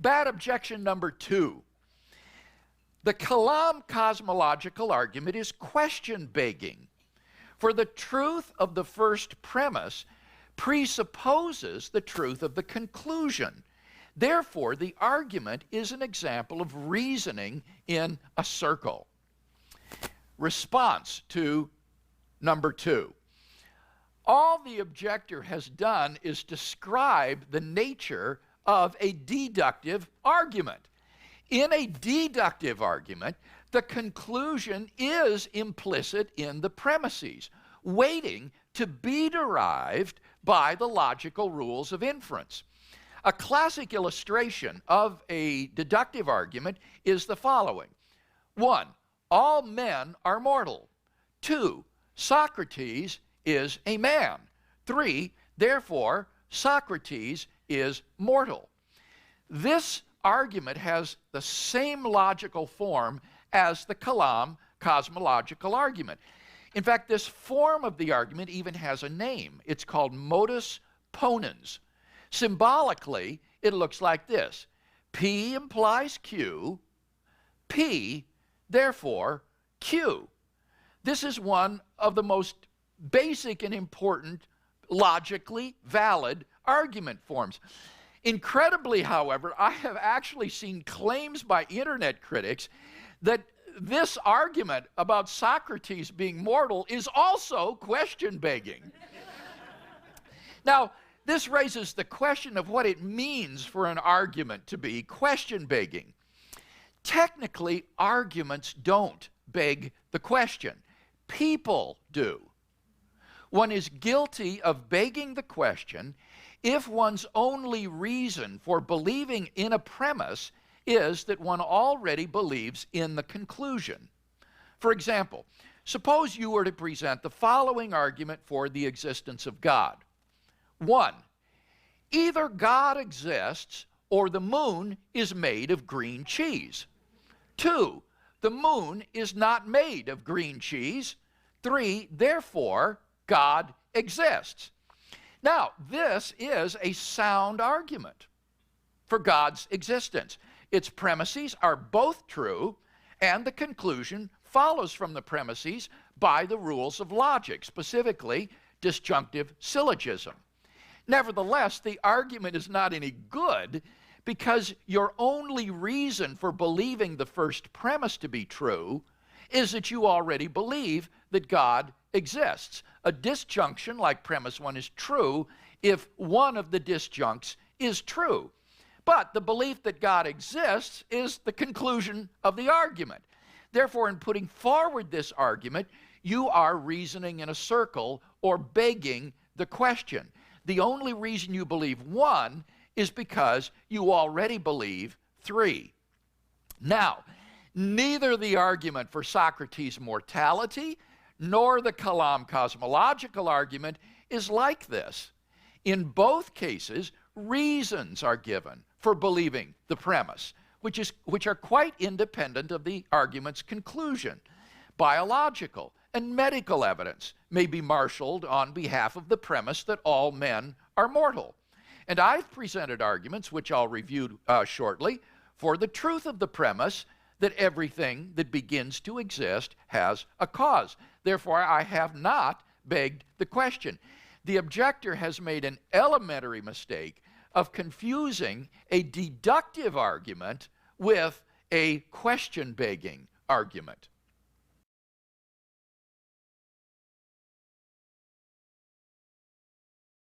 Bad objection number 2. The Kalam cosmological argument is question-begging, for the truth of the first premise presupposes the truth of the conclusion. Therefore, the argument is an example of reasoning in a circle. Response to number 2. All the objector has done is describe the nature of a deductive argument. In a deductive argument, the conclusion is implicit in the premises, waiting to be derived by the logical rules of inference. A classic illustration of a deductive argument is the following. 1. All men are mortal. 2. Socrates is a man. 3. Therefore, Socrates is mortal. This argument has the same logical form as the Kalam cosmological argument. In fact, this form of the argument even has a name. It's called modus ponens. Symbolically, it looks like this. P implies Q, P, therefore, Q. This is one of the most basic and important, logically valid argument forms. Incredibly, however, I have actually seen claims by internet critics that this argument about Socrates being mortal is also question-begging. Now, this raises the question of what it means for an argument to be question-begging. Technically, arguments don't beg the question. People do. One is guilty of begging the question if one's only reason for believing in a premise is that one already believes in the conclusion. For example, suppose you were to present the following argument for the existence of God. 1. Either God exists or the moon is made of green cheese. 2. The moon is not made of green cheese. 3. Therefore, God exists. Now, this is a sound argument for God's existence. Its premises are both true, and the conclusion follows from the premises by the rules of logic, specifically disjunctive syllogism. Nevertheless, the argument is not any good because your only reason for believing the first premise to be true is that you already believe that God exists. A disjunction like premise 1 is true if one of the disjuncts is true. But the belief that God exists is the conclusion of the argument. Therefore, in putting forward this argument, you are reasoning in a circle or begging the question. The only reason you believe 1 is because you already believe 3. Now, neither the argument for Socrates' mortality nor the Kalam cosmological argument is like this. In both cases, reasons are given for believing the premise, which are quite independent of the argument's conclusion. Biological and medical evidence may be marshaled on behalf of the premise that all men are mortal. And I've presented arguments, which I'll review shortly, for the truth of the premise that everything that begins to exist has a cause. Therefore, I have not begged the question. The objector has made an elementary mistake of confusing a deductive argument with a question-begging argument.